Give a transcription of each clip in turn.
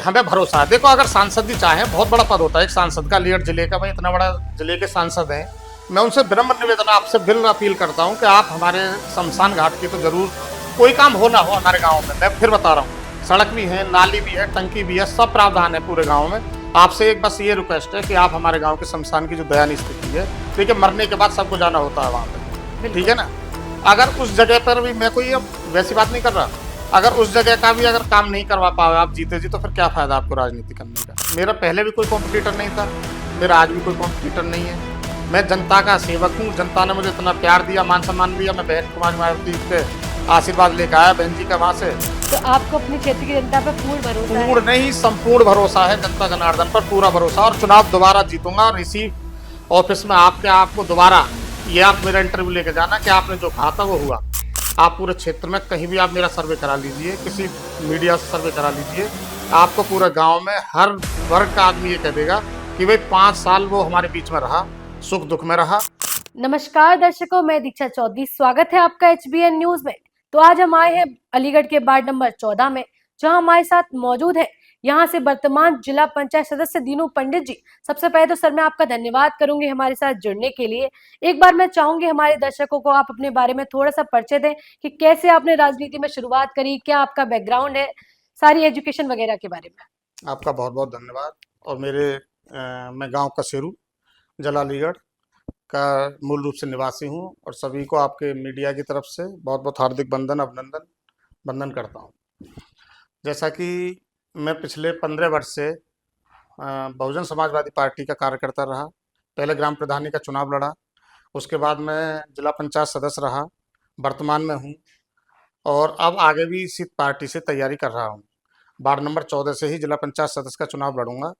हमें भरोसा है। देखो, अगर सांसद जी चाहे, बहुत बड़ा पद होता है एक सांसद का, अलीगढ़ जिले का, भाई इतना बड़ा जिले के सांसद हैं, मैं उनसे विनम्र निवेदन आपसे बिल अपील करता हूं कि आप हमारे शमशान घाट की तो जरूर, कोई काम हो ना हो हमारे गांव में, मैं फिर बता रहा हूँ, सड़क भी है, नाली भी है, टंकी भी है, सब प्रावधान है पूरे गाँव में। आपसे एक बस ये रिक्वेस्ट है कि आप हमारे गाँव के शमशान की जो दयनीय स्थिति है, देखिए मरने के बाद सबको जाना होता है वहाँ पे, ठीक है ना। अगर उस जगह पर भी, मैं कोई अब वैसी बात नहीं कर रहा, अगर उस जगह का भी अगर काम नहीं करवा पाओ आप जीते जी, तो फिर क्या फायदा आपको राजनीति करने का। मेरा पहले भी कोई कॉम्पिटिटर नहीं था, मेरा आज भी कोई कॉम्पिटिटर नहीं है। मैं जनता का सेवक हूँ, जनता ने मुझे इतना प्यार दिया, मान सम्मान दिया, मैं बहन कुमारी मायावती के आशीर्वाद लेकर आया बहन जी का वहाँ से। तो आपको अपनी क्षेत्र की जनता पर पूर्ण भरोसा है? पूर्ण नहीं, संपूर्ण भरोसा है जनता जनार्दन पर, पूरा भरोसा, और चुनाव दोबारा जीतूंगा। और इसी ऑफिस में आपको दोबारा, ये आप मेरा इंटरव्यू लेके जाना कि आपने जो कहा था वो हुआ। आप पूरे क्षेत्र में कहीं भी आप मेरा सर्वे करा लीजिए, किसी मीडिया से सर्वे करा लीजिए, आपको पूरे गांव में हर वर्ग का आदमी ये कह देगा कि भाई 5 साल वो हमारे बीच में रहा, सुख दुख में रहा। नमस्कार दर्शकों, मैं दीक्षा चौधरी, स्वागत है आपका HBN न्यूज में। तो आज हम आए हैं अलीगढ़ के वार्ड नंबर 14 में, जहां हमारे साथ मौजूद है यहां से वर्तमान जिला पंचायत सदस्य दीनू पंडित जी। सबसे पहले तो सर मैं आपका धन्यवाद करूंगी हमारे साथ जुड़ने के लिए। एक बार मैं चाहूंगी हमारे दर्शकों को आप अपने बारे में थोड़ा सा परिचय दें कि कैसे आपने राजनीति में शुरुआत करी, क्या आपका बैकग्राउंड है, सारी एजुकेशन वगैरह के बारे में। आपका बहुत बहुत धन्यवाद। और मैं गांव कसेरू, जिला अलीगढ़ का मूल रूप से निवासी हूं, और सभी को आपके मीडिया की तरफ से बहुत बहुत हार्दिक वंदन करता हूं। जैसा कि मैं पिछले 15 वर्ष से बहुजन समाजवादी पार्टी का कार्यकर्ता रहा। पहले ग्राम प्रधानी का चुनाव लड़ा, उसके बाद मैं जिला पंचायत सदस्य रहा, वर्तमान में हूँ, और अब आगे भी इसी पार्टी से तैयारी कर रहा हूँ। वार्ड नंबर 14 से ही जिला पंचायत सदस्य का चुनाव लड़ूंगा,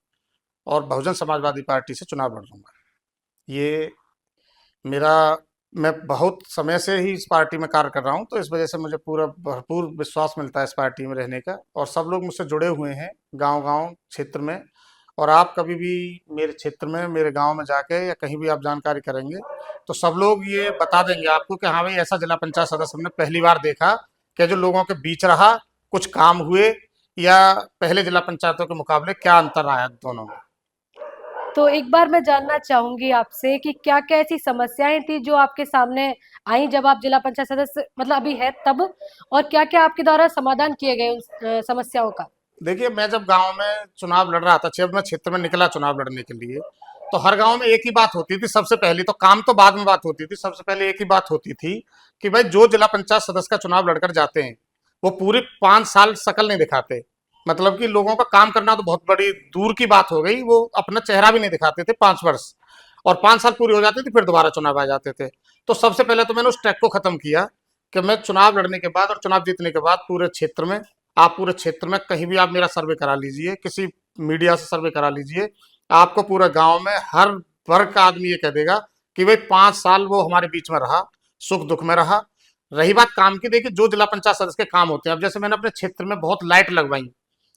और बहुजन समाजवादी पार्टी से चुनाव लड़ूंगा। ये मेरा, मैं बहुत समय से ही इस पार्टी में कार्य कर रहा हूँ, तो इस वजह से मुझे पूरा भरपूर विश्वास मिलता है इस पार्टी में रहने का, और सब लोग मुझसे जुड़े हुए हैं गांव-गांव क्षेत्र में। और आप कभी भी मेरे क्षेत्र में, मेरे गांव में जाके या कहीं भी आप जानकारी करेंगे, तो सब लोग ये बता देंगे आपको कि हाँ भाई, ऐसा जिला पंचायत सदस्य हमने पहली बार देखा कि जो लोगों के बीच रहा, कुछ काम हुए, या पहले जिला पंचायतों के मुकाबले क्या अंतर आया दोनों में। तो एक बार मैं जानना चाहूंगी आपसे कि क्या क्या ऐसी समस्याएं थी जो आपके सामने आई जब आप जिला पंचायत सदस्य मतलब अभी है तब, और क्या क्या आपके द्वारा समाधान किए गए उन समस्याओं का। देखिए, मैं जब गांव में चुनाव लड़ रहा था, जब मैं क्षेत्र में निकला चुनाव लड़ने के लिए, तो हर गांव में एक ही बात होती थी। सबसे पहली तो, काम तो बाद में बात होती थी, सबसे पहले एक ही बात होती थी कि भाई जो जिला पंचायत सदस्य का चुनाव लड़कर जाते हैं, वो पूरे 5 साल शकल नहीं दिखाते। मतलब कि लोगों का काम करना तो बहुत बड़ी दूर की बात हो गई, वो अपना चेहरा भी नहीं दिखाते थे 5 वर्ष, और 5 साल पूरे हो जाते थे, फिर दोबारा चुनाव आ जाते थे। तो सबसे पहले तो मैंने उस ट्रैक को खत्म किया कि मैं चुनाव लड़ने के बाद और चुनाव जीतने के बाद पूरे क्षेत्र में, आप पूरे क्षेत्र में कहीं भी आप मेरा सर्वे करा लीजिए, किसी मीडिया से सर्वे करा लीजिए, आपको पूरे गांव में हर वर्ग का आदमी ये कह देगा कि भाई 5 साल वो हमारे बीच में रहा, सुख दुख में रहा। रही बात काम की, देखिए जो जिला पंचायत सदस्य के काम होते हैं, अब जैसे मैंने अपने क्षेत्र में बहुत लाइट लगवाई,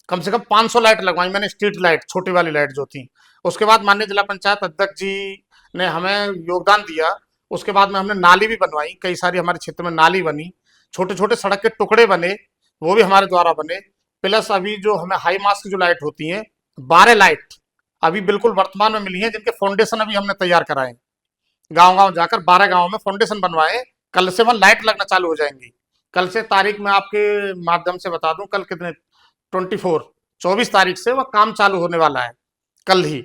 कम से कम 500 लाइट लगवाई मैंने, स्ट्रीट लाइट, छोटी वाली लाइट जो थी। उसके बाद माननीय जिला पंचायत अध्यक्ष जी ने हमें योगदान दिया, उसके बाद में हमने नाली भी बनवाई, कई सारी हमारे क्षेत्र में नाली बनी, छोटे छोटे सड़क के टुकड़े बने, वो भी हमारे द्वारा बने। प्लस अभी जो हमें हाई मास्क की जो लाइट होती हैं, 12 लाइट अभी बिल्कुल वर्तमान में मिली हैं, जिनके फाउंडेशन अभी हमने तैयार कराए, गांव गांव जाकर 12 गांव में फाउंडेशन बनवाए। कल से वहां लाइट लगना चालू हो जाएंगी। कल से तारीख में आपके माध्यम से बता दूं, कल कितने, 24 तारीख से वह काम चालू होने वाला है, कल ही।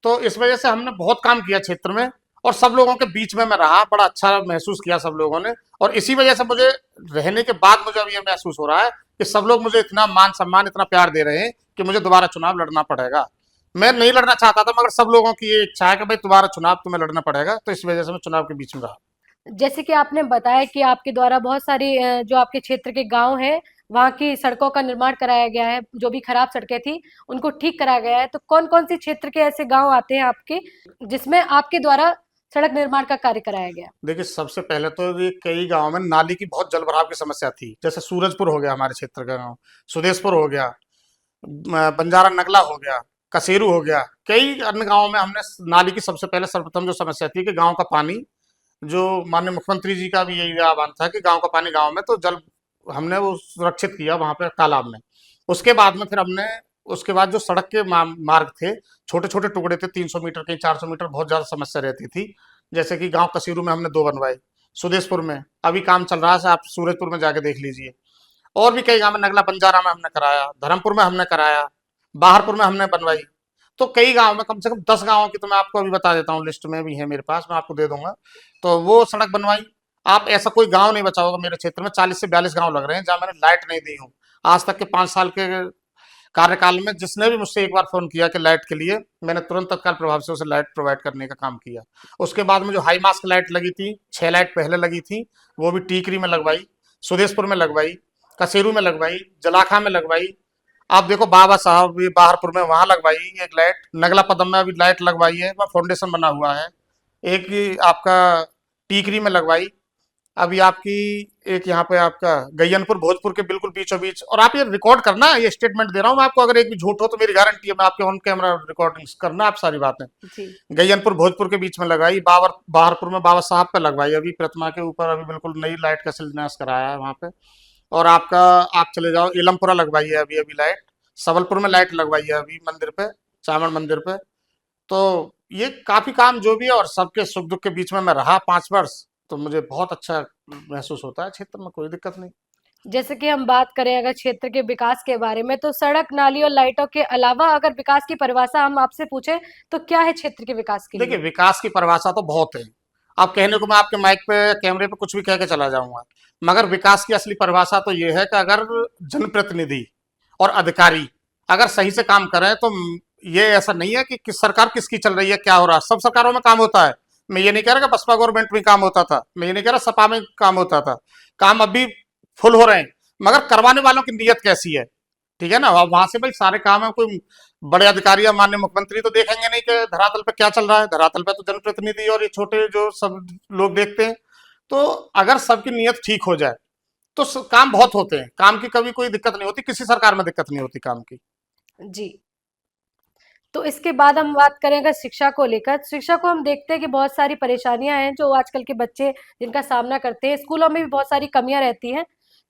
तो इस वजह से हमने बहुत काम किया क्षेत्र में, और सब लोगों के बीच में मैं रहा, बड़ा अच्छा महसूस किया सब लोगों ने। और इसी वजह से मुझे रहने के बाद मुझे अब ये महसूस हो रहा है कि सब लोग मुझे इतना मान सम्मान, इतना प्यार दे रहे हैं कि मुझे दोबारा चुनाव लड़ना पड़ेगा। मैं नहीं लड़ना चाहता था, मगर सब लोगों की ये इच्छा है कि भाई दोबारा चुनाव तुम्हें लड़ना पड़ेगा, तो इस वजह से मैं चुनाव के बीच में रहा। जैसे कि आपने बताया कि आपके द्वारा बहुत सारी जो आपके क्षेत्र के गांव हैं वहां की सड़कों का निर्माण कराया गया है, जो भी खराब सड़कें थी उनको ठीक कराया गया है। तो कौन कौन सी क्षेत्र के ऐसे गांव आते हैं आपके जिसमें आपके द्वारा सड़क निर्माण का कार्य कराया गया। देखिए, सबसे पहले तो ये कई गांव में नाली की बहुत जल भराव की समस्या थी। जैसे सूरजपुर हो गया हमारे क्षेत्र का गांव, सुदेशपुर हो गया, बंजारा नगला हो गया, कसेरू हो गया, कई अन्य गांवों में हमने नाली की सबसे पहले सर्वप्रथम जो समस्या थी कि गांव का पानी, जो माननीय मुख्यमंत्री जी का भी यही आह्वान था कि गांव का पानी गांव में, तो जल हमने वो सुरक्षित किया वहां पे तालाब में। उसके बाद में फिर हमने उसके बाद जो सड़क के मार्ग थे, छोटे छोटे टुकड़े थे, 300 मीटर के, 400 मीटर, बहुत ज्यादा समस्या रहती थी। जैसे कि गांव कसीरू में हमने 2 बनवाए, सुदेशपुर में अभी काम चल रहा है, आप सूरजपुर में जाके देख लीजिए। और भी कई गांव में, नगला बंजारा में हमने कराया, धर्मपुर में हमने कराया, बाहरपुर में हमने बनवाई। तो कई गांव में, कम से कम 10 गांवों की तो मैं आपको अभी बता देता हूँ, लिस्ट में भी है मेरे पास, मैं आपको दे दूंगा। तो वो सड़क बनवाई। आप ऐसा कोई गांव नहीं बचा होगा मेरे क्षेत्र में, 40 से 42 गांव लग रहे हैं जहां मैंने लाइट नहीं दी हूँ आज तक के 5 साल के कार्यकाल में। जिसने भी मुझसे एक बार फोन किया कि लाइट के लिए, मैंने तुरंत तत्काल प्रभाव से उसे लाइट प्रोवाइड करने का काम किया। उसके बाद में जो हाई मास्क लाइट लगी थी, 6 लाइट पहले लगी थी, वो भी टीकरी में लगवाई, सुदेशपुर में लगवाई, कसेरू में लगवाई, जलाखा में लगवाई। आप देखो बाबा साहब ये बाहरपुर में, वहां लगवाई एक लाइट, नगला पदम में अभी लाइट लगवाई है, वहाँ फाउंडेशन बना हुआ है। एक ही आपका टीकरी में लगवाई, अभी आपकी एक यहाँ पे आपका गैयनपुर भोजपुर के बिल्कुल बीचों बीच। और आप ये रिकॉर्ड करना, ये स्टेटमेंट दे रहा हूँ मैं आपको, अगर एक भी झूठ हो तो मेरी गारंटी है, मैं आपके ऑन कैमरा रिकॉर्डिंग्स करना आप सारी बातें। जी। गैयनपुर भोजपुर के बीच में लगाई, बाहरपुर में बाबा साहब पे लगवाई, अभी प्रतिमा के ऊपर अभी बिल्कुल नई लाइट का शिलान्यास कराया है वहां पे। और आपका आप चले जाओ इलमपुरा लगवाई है अभी अभी लाइट, सबलपुर में लाइट लगवाई है अभी मंदिर पे, चामड़ मंदिर पे। तो ये काफी काम जो भी है, और सबके सुख दुख के बीच में मैं रहा 5 वर्ष, तो मुझे बहुत अच्छा महसूस होता है, क्षेत्र में कोई दिक्कत नहीं। जैसे कि हम बात करें अगर क्षेत्र के विकास के बारे में, तो सड़क, नाली और लाइटों के अलावा अगर विकास की परिभाषा हम आपसे पूछे तो क्या है क्षेत्र के विकास के देखिए लिए? विकास की परिभाषा तो बहुत है, अब कहने को मैं आपके माइक पे कैमरे पे कुछ भी कह के चला जाऊंगा, मगर विकास की असली परिभाषा तो ये है कि अगर जनप्रतिनिधि और अधिकारी अगर सही से काम करें तो ये ऐसा नहीं है कि किस सरकार किसकी चल रही है, क्या हो रहा है, सब सरकारों में काम होता है। मैं ये नहीं कह रहा कि बसपा गवर्नमेंट में काम होता था, मैं ये नहीं कह रहा सपा में काम होता था, काम अभी फुल हो रहे हैं, मगर करवाने वालों की नीयत कैसी है, ठीक है ना। अब वहां से भाई सारे काम है, कोई बड़े अधिकारी या माननीय मुख्यमंत्री तो देखेंगे नहीं कि धरातल पे क्या चल रहा है, धरातल पे तो जनप्रतिनिधि और ये छोटे जो सब लोग देखते हैं। तो अगर सबकी नीयत ठीक हो जाए तो काम बहुत होते हैं, काम की कभी कोई दिक्कत नहीं होती, किसी सरकार में दिक्कत नहीं होती काम की। जी। तो इसके बाद हम बात करें अगर शिक्षा को लेकर, शिक्षा को हम देखते हैं कि बहुत सारी परेशानियां हैं जो आजकल के बच्चे जिनका सामना करते हैं, स्कूलों में भी बहुत सारी कमियां रहती हैं।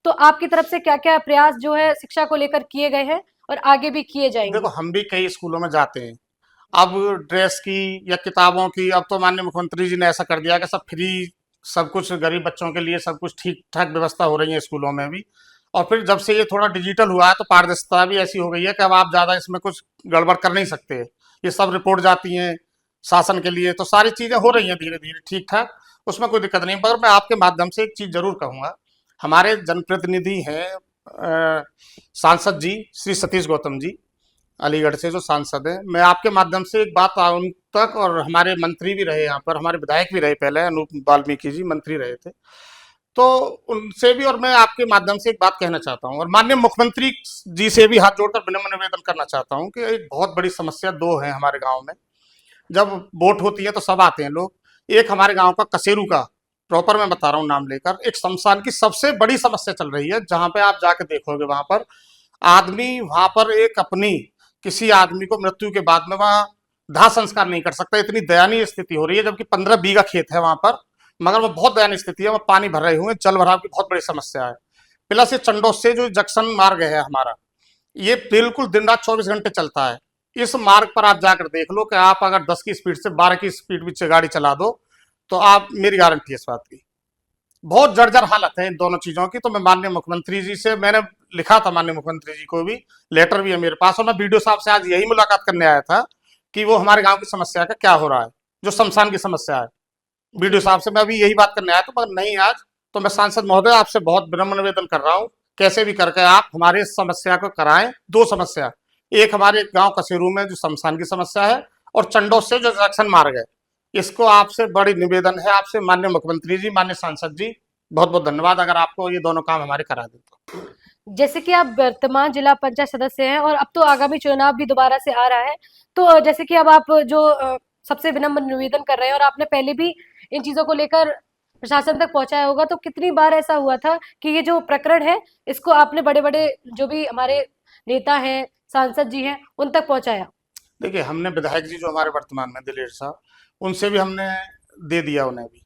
तो आपकी तरफ से क्या-क्या प्रयास जो है शिक्षा को लेकर किए गए हैं और आगे भी किए देखो जाएंगे? हम भी कई स्कूलों में जाते हैं, अब ड्रेस की या किताबों की, अब तो माननीय मुख्यमंत्री जी ने ऐसा कर दिया कि सब फ्री, सब कुछ गरीब बच्चों के लिए सब कुछ ठीक ठाक व्यवस्था हो रही है स्कूलों में भी। और फिर जब से ये थोड़ा डिजिटल हुआ है तो पारदर्शिता भी ऐसी हो गई है कि अब आप ज़्यादा इसमें कुछ गड़बड़ कर नहीं सकते, ये सब रिपोर्ट जाती हैं शासन के लिए, तो सारी चीज़ें हो रही हैं धीरे धीरे ठीक ठाक, उसमें कोई दिक्कत नहीं। मगर मैं आपके माध्यम से एक चीज़ जरूर कहूँगा, हमारे जनप्रतिनिधि हैं सांसद जी श्री सतीश गौतम जी, अलीगढ़ से जो सांसद है, मैं आपके माध्यम से एक बात उन तक, और हमारे मंत्री भी रहे यहाँ पर, हमारे विधायक भी रहे पहले, अनूप वाल्मीकि जी मंत्री रहे थे, तो उनसे भी और मैं आपके माध्यम से एक बात कहना चाहता हूँ, और माननीय मुख्यमंत्री जी से भी हाथ जोड़कर विनम्र निवेदन करना चाहता हूँ कि एक बहुत बड़ी समस्या दो है हमारे गाँव में। जब वोट होती है तो सब आते हैं लोग, एक हमारे गाँव का कसेरू का, प्रॉपर मैं बता रहा हूँ नाम लेकर, एक शमशान की सबसे बड़ी समस्या चल रही है, जहाँ पे आप जाके देखोगे वहां पर आदमी, वहां पर एक अपनी किसी आदमी को मृत्यु के बाद में वहां दाह संस्कार नहीं कर सकता, इतनी दयनीय स्थिति हो रही है, जबकि 15 बीघा खेत है वहां पर, मगर वो बहुत दयनीय स्थिति है, वह पानी भर रहे हुए, जल भराव की बहुत बड़ी समस्या है। प्लस ये चंडोस से जो जंक्शन मार्ग है हमारा, ये बिल्कुल दिन रात 24 घंटे चलता है। इस मार्ग पर आप जाकर देख लो कि आप अगर 10 की स्पीड से 12 की स्पीड में गाड़ी चला दो तो आप, मेरी गारंटी है इस बात की, बहुत जर्जर हालत है इन दोनों चीजों की। तो मैं माननीय मुख्यमंत्री जी से, मैंने लिखा था माननीय मुख्यमंत्री जी को भी, लेटर भी है मेरे पास, और मैं बीडीओ साहब से आज यही मुलाकात करने आया था कि वो हमारे गांव की समस्या का क्या हो रहा है, जो शमशान की समस्या है। बीडीओ साहब से मैं अभी यही बात करने आया था, मगर नहीं आज, तो मैं सांसद महोदय आपसे बहुत विनम्र निवेदन कर रहा हूँ, कैसे भी करके आप हमारे इस समस्या को कराएं। दो समस्या, एक हमारे गांव कसेरू में जो शमशान की समस्या है, और चंडोस से जो जंक्शन मार्ग है, इसको आपसे बड़ी निवेदन है आपसे माननीय मुख्यमंत्री जी, माननीय सांसद जी, बहुत बहुत धन्यवाद अगर आपको ये दोनों काम हमारे करा दे तो। जैसे कि आप वर्तमान जिला पंचायत सदस्य हैं और अब तो आगामी चुनाव भी दोबारा से आ रहा है, तो जैसे कि अब आप जो सबसे विनम्र निवेदन कर रहे हैं और आपने पहले भी इन चीजों को लेकर प्रशासन तक पहुंचाया होगा, तो कितनी बार ऐसा हुआ था कि ये जो प्रकरण है इसको आपने बड़े बड़े जो भी हमारे नेता हैं, सांसद जी हैं, उन तक पहुंचाया? देखिए हमने विधायक जी जो हमारे वर्तमान में दिलेर साहब, उनसे भी हमने दे दिया उन्हें भी,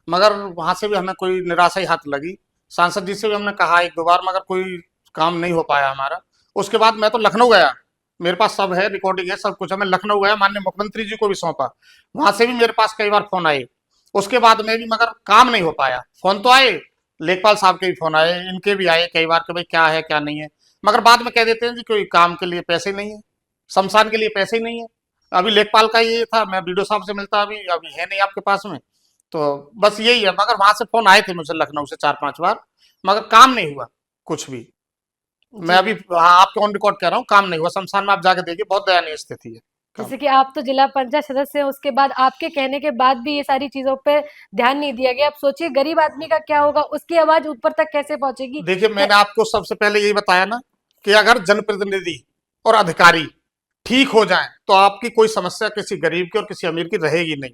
मगर वहां से भी हमें कोई निराशा ही हाथ लगी। सांसद जी से भी हमने कहा 1-2 बार, मगर कोई काम नहीं हो पाया हमारा। उसके बाद मैं तो लखनऊ गया, मेरे पास सब है, रिकॉर्डिंग है, सब कुछ है। मैं लखनऊ गया, माननीय मुख्यमंत्री जी को भी सौंपा, वहां से भी मेरे पास कई बार फोन आए, उसके बाद में भी मगर काम नहीं हो पाया। फोन तो आए, लेखपाल साहब के भी फोन आए, इनके भी आए कई बार कि भाई क्या है क्या नहीं है, मगर बाद में कह देते हैं जी कोई काम के लिए पैसे नहीं है, शमशान के लिए पैसे ही नहीं है। अभी लेखपाल का ये था, मैं बीडीओ साहब से मिलता, अभी है नहीं आपके पास में, तो बस यही है। मगर वहां से फोन आए थे मुझे लखनऊ से 4-5 बार, मगर काम नहीं हुआ कुछ भी। मैं जी। अभी आपके ऑन रिकॉर्ड कह रहा हूँ, काम नहीं हुआ। शमशान में आप जाके देखिए, बहुत दयनीय स्थिति है। काम जैसे कि आप तो जिला पंचायत सदस्य हैं, उसके बाद आपके कहने के बाद भी ये सारी चीजों पे ध्यान नहीं दिया गया। अब सोचिए गरीब आदमी का क्या होगा, उसकी आवाज ऊपर तक कैसे पहुंचेगी। देखिए, मैंने आपको सबसे पहले यही बताया ना कि अगर जनप्रतिनिधि और अधिकारी ठीक हो जाएं तो आपकी कोई समस्या किसी गरीब की और किसी अमीर की रहेगी नहीं।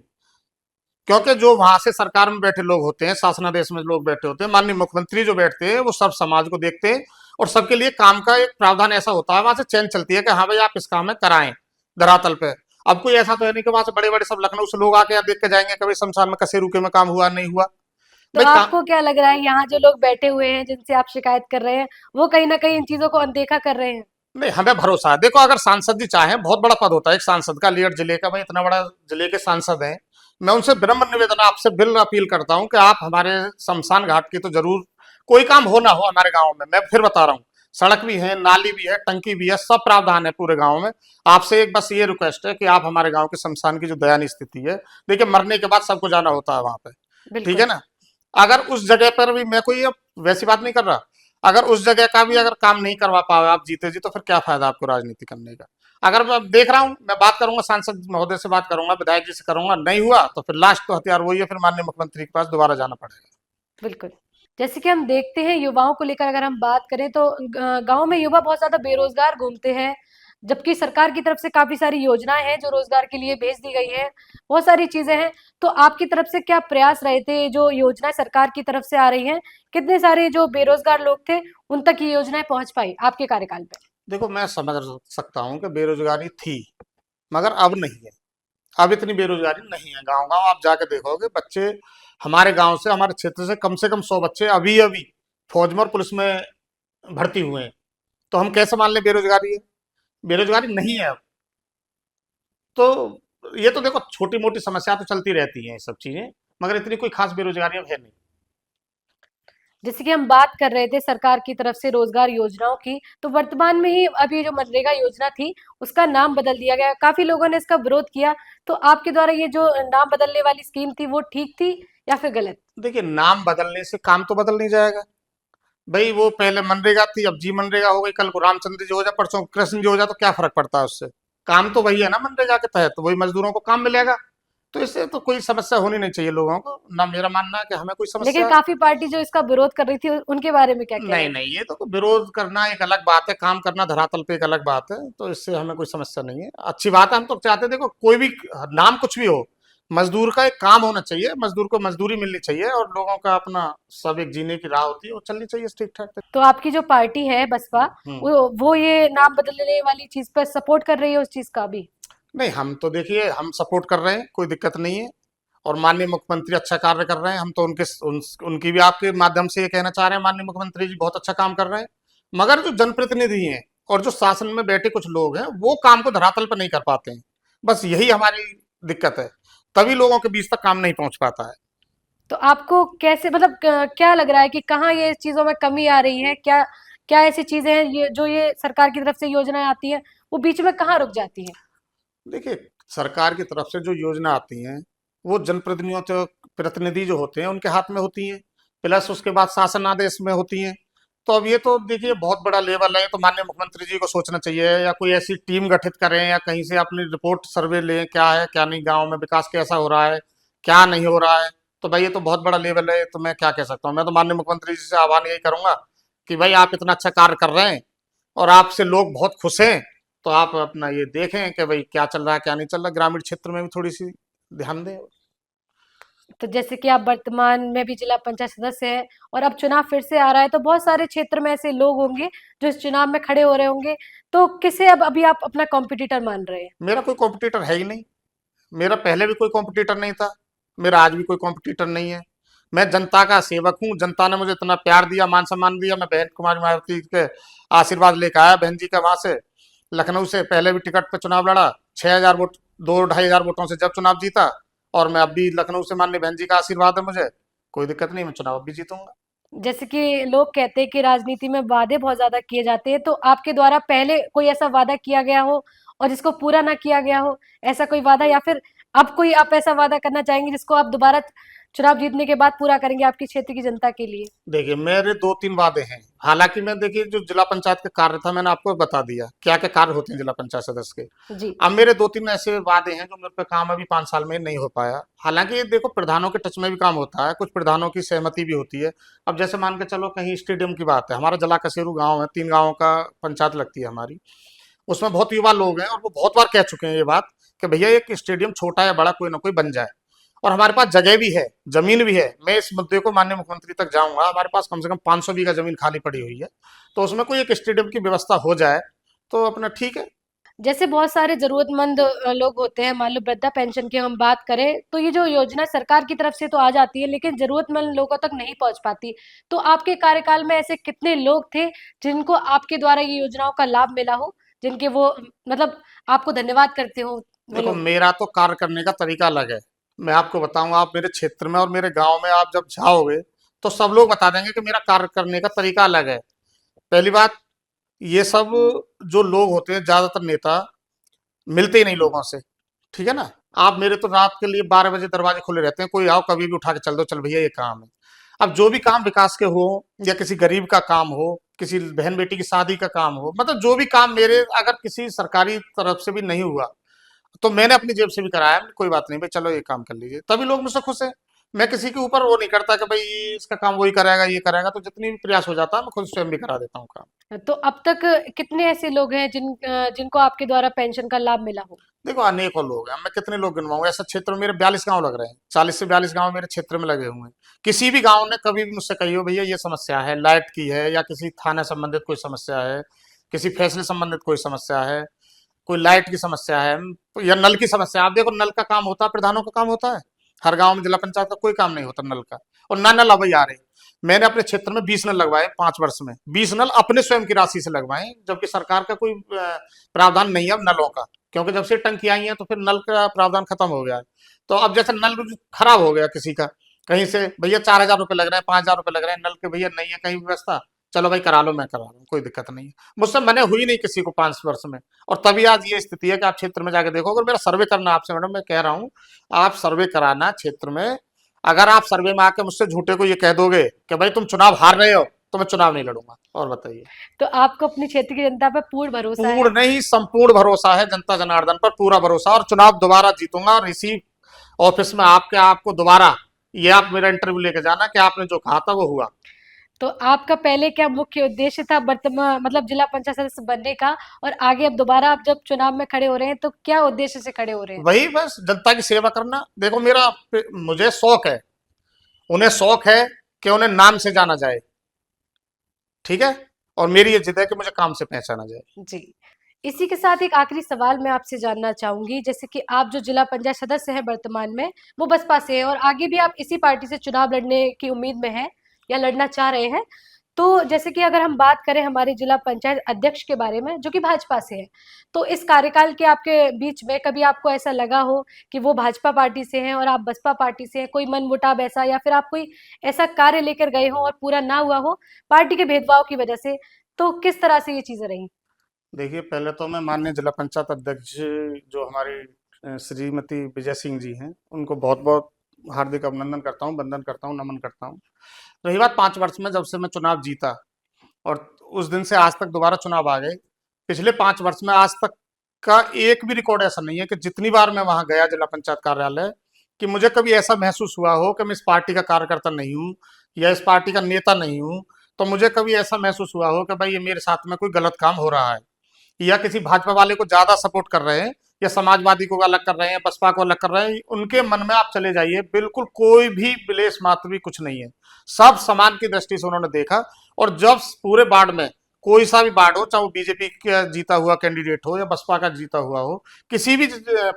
क्योंकि जो वहां से सरकार में बैठे लोग होते हैं, शासनादेश में लोग बैठे होते हैं, माननीय मुख्यमंत्री जो बैठते हैं, वो सब समाज को देखते हैं और सबके लिए काम का एक प्रावधान ऐसा होता है, वहां से चैन चलती है कि हाँ भाई आप इस काम में कराएं धरातल पे। अब कोई ऐसा तो है नहीं कि वहां से बड़े बड़े सब लखनऊ से लोग आके यहाँ देख के जाएंगे कभी शमशान में कसे रुके में काम हुआ नहीं हुआ। तो भाई काम, आपको क्या लग रहा है, यहाँ जो लोग बैठे हुए हैं जिनसे आप शिकायत कर रहे हैं, वो कहीं ना कहीं इन चीजों को अनदेखा कर रहे हैं? नहीं हमें भरोसा है। देखो अगर सांसद जी चाहे, बहुत बड़ा पद होता है एक सांसद का, लीड जिले का, भाई इतना बड़ा जिले के सांसद हैं, मैं उनसे विनम्र निवेदन आपसे बिल अपील करता हूं कि आप हमारे शमशान घाट की तो जरूर, कोई काम हो ना हो हमारे गांव में, मैं फिर बता रहा हूँ, सड़क भी है, नाली भी है, टंकी भी है, सब प्रावधान है पूरे गांव में। आपसे एक बस ये रिक्वेस्ट है कि आप हमारे गांव के शमशान की जो दयनीय स्थिति है, देखिए मरने के बाद सबको जाना होता है वहां पे, ठीक बिल्कुल। है ना। अगर उस जगह पर भी, मैं कोई अब वैसी बात नहीं कर रहा, अगर उस जगह का भी अगर काम नहीं करवा पाओ आप जीते जी, तो फिर क्या फायदा आपको राजनीति करने का। अगर मैं देख रहा हूं, मैं बात करूंगा सांसद महोदय से, बात करूंगा विधायक जी से करूंगा, नहीं हुआ तो फिर लास्ट तो हथियार वही है, फिर माननीय मुख्यमंत्री के पास दोबारा जाना पड़ेगा। बिल्कुल। जैसे कि हम देखते हैं युवाओं को लेकर अगर हम बात करें तो गाँव में युवा बहुत ज़्यादा बेरोज़गार घूमते हैं, जबकि सरकार की तरफ से काफ़ी सारी योजनाएँ हैं जो रोज़गार के लिए भेज दी गई हैं, बहुत सारी चीज़ें हैं। तो आपकी तरफ से क्या प्रयास रहे थे, जो योजनाएँ सरकार की तरफ से आ रही हैं, कितने सारे जो बेरोज़गार लोग थे, उन तक ये योजनाएँ पहुँच पाई आपके कार्यकाल पे? देखो मैं समझ सकता हूँ कि बेरोजगारी थी, मगर अब नहीं है। अब इतनी बेरोजगारी नहीं है। गांव गांव आप जाके देखोगे, बच्चे हमारे गांव से, हमारे क्षेत्र से कम 100 बच्चे अभी अभी फौज में और पुलिस में भर्ती हुए हैं। तो हम कैसे मान लें बेरोजगारी है? बेरोजगारी नहीं है अब। तो ये तो देखो छोटी मोटी समस्या तो चलती रहती है, ये सब चीजें, मगर इतनी कोई खास बेरोजगारी अब है नहीं। जैसे कि हम बात कर रहे थे सरकार की तरफ से रोजगार योजनाओं की, तो वर्तमान में ही अभी जो मनरेगा योजना थी, उसका नाम बदल दिया गया। काफ़ी लोगों ने इसका विरोध किया, तो आपके द्वारा ये जो नाम बदलने वाली स्कीम थी, वो ठीक थी या फिर गलत? देखिए नाम बदलने से काम तो बदल नहीं जाएगा। भाई वो पहले मनरेगा थी, अब जी मनरेगा हो गई, कल को रामचंद्र जी हो जाए, परसों कृष्ण जी हो जाए, तो क्या फर्क पड़ता है उससे? काम तो वही है ना मनरेगा के तहत, तो वही मजदूरों को काम मिलेगा। तो इससे तो कोई समस्या होनी नहीं चाहिए लोगों को ना। मेरा मानना है कि हमें कोई लेकिन समस्या, काफ़ी पार्टी जो इसका विरोध कर रही थी, उनके बारे में क्या कहना नहीं है? नहीं, ये तो विरोध करना एक अलग बात है, काम करना धरातल पे एक अलग बात है। तो इससे हमें कोई समस्या नहीं है, अच्छी बात है। हम तो चाहते हैं, देखो कोई भी नाम कुछ भी हो, मजदूर का एक काम होना चाहिए, मजदूर को मजदूरी मिलनी चाहिए, और लोगों का अपना सब एक जीने की राह होती है, वो चलनी चाहिए ठीक ठाक। तो आपकी जो पार्टी है बसपा, हम्म। वो ये नाम बदलने वाली चीज़ पर सपोर्ट कर रही है उस चीज़ का भी? नहीं हम तो देखिए, हम सपोर्ट कर रहे हैं, कोई दिक्कत नहीं है। और माननीय मुख्यमंत्री अच्छा कार्य कर रहे हैं, हम तो उनकी भी आपके माध्यम से ये कहना चाह रहे हैं, माननीय मुख्यमंत्री जी बहुत अच्छा काम कर रहे हैं। मगर जो जनप्रतिनिधि हैं और जो शासन में बैठे कुछ लोग हैं, वो काम को धरातल पर नहीं कर पाते हैं, बस यही हमारी दिक्कत है, तभी लोगों के बीच तक काम नहीं पहुंच पाता है। तो आपको कैसे, मतलब क्या लग रहा है कि कहाँ ये चीज़ों में कमी आ रही है? क्या क्या ऐसी चीज़ें हैं ये जो ये सरकार की तरफ से योजनाएँ आती हैं, वो बीच में कहाँ रुक जाती हैं? देखिए सरकार की तरफ से जो योजना आती हैं, वो जनप्रतिनिधियों तो प्रतिनिधि जो होते हैं उनके हाथ में होती हैं, प्लस उसके बाद शासन आदेश में होती हैं। तो अब ये तो देखिए बहुत बड़ा लेवल है, तो माननीय मुख्यमंत्री जी को सोचना चाहिए, या कोई ऐसी टीम गठित करें, या कहीं से अपनी रिपोर्ट सर्वे लें, क्या है क्या नहीं, गांव में विकास कैसा हो रहा है, क्या नहीं हो रहा है। तो भाई ये तो बहुत बड़ा लेवल है, तो मैं क्या कह सकता हूँ। मैं तो माननीय मुख्यमंत्री जी से आह्वान यही करूंगा कि भाई आप इतना अच्छा कार्य कर रहे हैं और आपसे लोग बहुत खुश हैं, तो आप अपना ये देखें कि भाई क्या चल रहा है क्या नहीं चल रहा, ग्रामीण क्षेत्र में भी थोड़ी सी ध्यान दें। तो जैसे कि आप वर्तमान में भी जिला पंचायत सदस्य हैं और अब चुनाव फिर से आ रहा है, तो बहुत सारे क्षेत्र में ऐसे लोग होंगे जो इस चुनाव में खड़े हो रहे होंगे। तो किसे अब अभी आप अपना कॉम्पिटिटर मान रहे हैं? मेरा कोई कॉम्पिटिटर है ही नहीं, मेरा पहले भी कोई कॉम्पिटिटर नहीं था, मेरा आज भी कोई कॉम्पिटिटर नहीं है। मैं जनता का सेवक हूँ, जनता ने मुझे इतना प्यार दिया, मान सम्मान दिया, मैं बहन कुमारी मायावती के आशीर्वाद लेकर आया बहन जी का वहां से, लखनऊ से पहले भी टिकट पे चुनाव लड़ा, 6,000 वोट, 2-2,500 वोटों से जब चुनाव जीता, और मैं अब भी लखनऊ से माननीय बहन जी का आशीर्वाद है मुझे, कोई दिक्कत नहीं, मैं चुनाव अब भी जीतूंगा। जैसे कि लोग कहते हैं कि राजनीति में वादे बहुत ज्यादा किए जाते हैं, तो आपके द्वारा पहले कोई ऐसा वादा किया गया हो और जिसको पूरा ना किया गया हो, ऐसा कोई वादा, या फिर अब कोई आप ऐसा वादा करना चाहेंगे जिसको आप दोबारा चुनाव जीतने के बाद पूरा करेंगे आपके क्षेत्र की जनता के लिए? देखिए मेरे 2-3 वादे हैं, हालांकि मैं देखिए जो जिला पंचायत के कार्य था मैंने आपको बता दिया क्या क्या कार्य होते हैं जिला पंचायत सदस्य के। जी। अब मेरे 2-3 ऐसे वादे हैं जो मेरे पे काम अभी 5 साल में नहीं हो पाया। हालांकि ये देखो प्रधानों के टच में भी काम होता है, कुछ प्रधानों की सहमति भी होती है। अब जैसे मान के चलो कहीं स्टेडियम की बात है, हमारा जला कसेरू गांव है, 3 गांवों का पंचायत लगती है हमारी, उसमें बहुत युवा लोग हैं और वो बहुत बार कह चुके हैं ये बात कि भैया एक स्टेडियम छोटा या बड़ा कोई ना कोई बन जाए, और हमारे पास जगह भी है, जमीन भी है। मैं इस मुद्दे को माननीय मुख्यमंत्री तक जाऊंगा, हमारे पास कम से कम 500 बीघा जमीन खाली पड़ी हुई है, तो उसमें कोई एक स्टेडियम की व्यवस्था हो जाए तो अपना ठीक है। जैसे बहुत सारे जरूरतमंद लोग होते हैं, मान लो वृद्धा पेंशन की हम बात करें, तो ये जो योजना सरकार की तरफ से तो आ जाती है लेकिन जरूरतमंद लोगों तक नहीं पहुंच पाती। तो आपके कार्यकाल में ऐसे कितने लोग थे जिनको आपके द्वारा ये योजनाओं का लाभ मिला हो, जिनके वो मतलब आपको धन्यवाद करते हो वो देखो लोग? मेरा तो कार्य करने का तरीका अलग है। मैं आपको बताऊंगा, आप मेरे क्षेत्र में और मेरे गांव में आप जब जाओगे तो सब लोग बता देंगे कि मेरा कार्य करने का तरीका अलग है। पहली बात, ये सब जो लोग होते हैं ज्यादातर नेता मिलते ही नहीं लोगों से, ठीक है ना। आप मेरे तो रात के लिए 12 बजे दरवाजे खुले रहते हैं, कोई आओ कभी भी उठा के चल दो, चल भैया ये काम है। अब जो भी काम विकास के हो या किसी गरीब का काम हो, किसी बहन बेटी की शादी का काम हो, मतलब जो भी काम मेरे अगर किसी सरकारी तरफ से भी नहीं हुआ तो मैंने अपनी जेब से भी कराया, कोई बात नहीं भाई चलो ये काम कर लीजिए, तभी लोग मुझसे खुश हैं। मैं किसी के ऊपर वो नहीं करता कि भाई इसका काम वही करेगा ये करेगा, तो जितनी भी प्रयास हो जाता है मैं खुद स्वयं भी करा देता हूँ काम। तो अब तक कितने ऐसे लोग हैं जिनको आपके द्वारा पेंशन का लाभ मिला हो? देखो अनेकों लोग हैं, मैं कितने लोग गिनवाऊं, ऐसा क्षेत्र में मेरे 42 गांव लग रहे हैं, 40 से 42 गांव मेरे क्षेत्र में लगे हुए हैं। किसी भी गांव ने कभी भी मुझसे कही हो भैया ये समस्या है, लाइट की है या किसी थाना संबंधित कोई समस्या है, किसी फैसले संबंधित कोई समस्या है, कोई लाइट की समस्या है या नल की समस्या। आप देखो नल का काम होता है, प्रधानों का काम होता है, हर गांव में जिला पंचायत का कोई काम नहीं होता नल का, और ना नल अभी आ रहे। मैंने अपने क्षेत्र में 20 नल लगवाए 5 वर्ष में, 20 नल अपने स्वयं की राशि से लगवाए, जबकि सरकार का कोई प्रावधान नहीं है अब नलों का, क्योंकि जब से टंकी आई है तो फिर नल का प्रावधान खत्म हो गया है। तो अब जैसे नल खराब हो गया किसी का, कहीं से भैया 4,000 रुपये लग रहे हैं, 5,000 रुपये लग रहे हैं नल के, भैया नहीं है कहीं व्यवस्था, चलो भाई करा लो, मैं करा लूँ, कोई दिक्कत नहीं है। मुझसे मने हुई नहीं किसी को 5 वर्ष में, और तभी आज ये स्थिति है कि आप क्षेत्र में जाके देखो। अगर मेरा सर्वे करना आपसे मैडम, मैं कह रहा हूँ आप सर्वे कराना क्षेत्र में, अगर आप सर्वे में आके मुझसे झूठे को ये कह दोगे कि भाई तुम चुनाव हार रहे हो तो मैं चुनाव नहीं लड़ूंगा। और बताइए। तो आपको अपने क्षेत्र की जनता पर पूर्ण भरोसा है? पूर्ण नहीं संपूर्ण भरोसा है, जनता जनार्दन पर पूरा भरोसा, और चुनाव दोबारा जीतूंगा, और इसी ऑफिस में आपको दोबारा ये आप मेरा इंटरव्यू लेके जाना कि आपने जो कहा था वो हुआ। तो आपका पहले क्या मुख्य उद्देश्य था वर्तमान मतलब जिला पंचायत सदस्य बनने का, और आगे अब दोबारा आप जब चुनाव में खड़े हो रहे हैं तो क्या उद्देश्य से खड़े हो रहे हैं? वही बस जनता की सेवा करना। देखो मुझे शौक है, उन्हें शौक है कि उन्हें नाम से जाना जाए, ठीक है, और मेरी ये जिद है कि मुझे काम से पहचाना जाए। जी। इसी के साथ एक आखिरी सवाल मैं आपसे जानना चाहूंगी, जैसे कि आप जो जिला पंचायत सदस्य हैं वर्तमान में, वो बसपा से है और आगे भी आप इसी पार्टी से चुनाव लड़ने की उम्मीद में हैं या लड़ना चाह रहे हैं। तो जैसे कि अगर हम बात करें हमारे जिला पंचायत अध्यक्ष के बारे में जो कि भाजपा से है, तो इस कार्यकाल के आपके बीच में कभी आपको ऐसा लगा हो कि वो भाजपा पार्टी से हैं और आप बसपा पार्टी से हैं, कोई मनमुटाव ऐसा, या फिर आप कोई ऐसा कार्य लेकर गए हो और पूरा ना हुआ हो पार्टी के भेदभाव की वजह से, तो किस तरह से ये चीजें रही? देखिए पहले तो मैं माननीय जिला पंचायत अध्यक्ष जो हमारी श्रीमती विजय सिंह जी हैं उनको बहुत बहुत हार्दिक अभिनंदन करता हूँ, वंदन करता हूँ, नमन करता हूँ। रही बात 5 वर्ष में जब से मैं चुनाव जीता और उस दिन से आज तक दोबारा चुनाव आ गए, पिछले 5 वर्ष में आज तक का एक भी रिकॉर्ड ऐसा नहीं है कि जितनी बार मैं वहां गया जिला पंचायत कार्यालय, कि मुझे कभी ऐसा महसूस हुआ हो कि मैं इस पार्टी का कार्यकर्ता नहीं हूँ या इस पार्टी का नेता नहीं हूँ। तो मुझे कभी ऐसा महसूस हुआ हो कि भाई ये मेरे साथ में कोई गलत काम हो रहा है, या किसी भाजपा वाले को ज्यादा सपोर्ट कर रहे हैं, या समाजवादी को अलग कर रहे हैं, बसपा को अलग कर रहे हैं, उनके मन में आप चले जाइए, बिल्कुल कोई भी विलेश मात्र भी कुछ नहीं है। सब समान की दृष्टि से उन्होंने देखा, और जब पूरे वार्ड में कोई सा भी वार्ड हो, चाहे वो बीजेपी का जीता हुआ कैंडिडेट हो या बसपा का जीता हुआ हो, किसी भी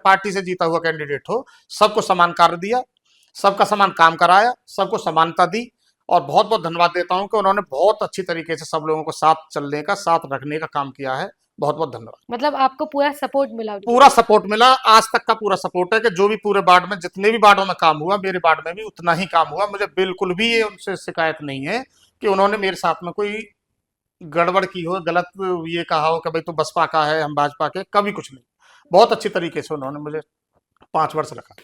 पार्टी से जीता हुआ कैंडिडेट हो, सबको समान कार्य दिया, सबका समान काम कराया, सबको समानता दी। और बहुत बहुत धन्यवाद देता हूं कि उन्होंने बहुत अच्छी तरीके से सब लोगों को साथ चलने का, साथ रखने का काम किया है, बहुत बहुत धन्यवाद। मतलब आपको पूरा सपोर्ट मिला उनकी पूरा तरफ से। सपोर्ट मिला, आज तक का पूरा सपोर्ट है कि जो भी पूरे वार्ड में जितने भी वार्डों में काम हुआ, मेरे वार्ड में भी उतना ही काम हुआ। मुझे बिल्कुल भी ये उनसे शिकायत नहीं है कि उन्होंने मेरे साथ में कोई गड़बड़ की हो, गलत ये कहा हो कि भाई तू बसपा का है हम भाजपा के, कभी कुछ नहीं। बहुत अच्छी तरीके से उन्होंने मुझे 5 वर्ष रखा।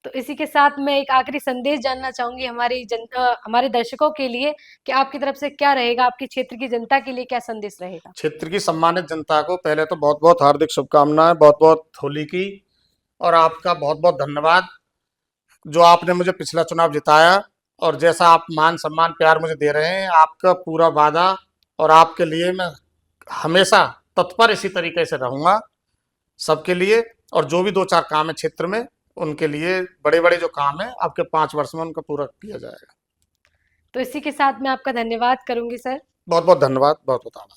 तो इसी के साथ मैं एक आखिरी संदेश जानना चाहूंगी हमारे दर्शकों के लिए कि आपकी तरफ से क्या रहेगा, आपके क्षेत्र की जनता के लिए क्या संदेश रहेगा। क्षेत्र की सम्मानित जनता को पहले तो बहुत बहुत हार्दिक शुभकामनाएं, बहुत बहुत होली की, और आपका बहुत बहुत धन्यवाद जो आपने मुझे पिछला चुनाव जिताया, और जैसा आप मान सम्मान प्यार मुझे दे रहे हैं, आपका पूरा वादा, और आपके लिए मैं हमेशा तत्पर इसी तरीके से रहूंगा सबके लिए। और जो भी 2-4 काम है क्षेत्र में, उनके लिए बड़े बड़े जो काम है आपके 5 वर्ष में उनका पूरा किया जाएगा। तो इसी के साथ मैं आपका धन्यवाद करूंगी सर। बहुत बहुत धन्यवाद, बहुत बहुत आभार।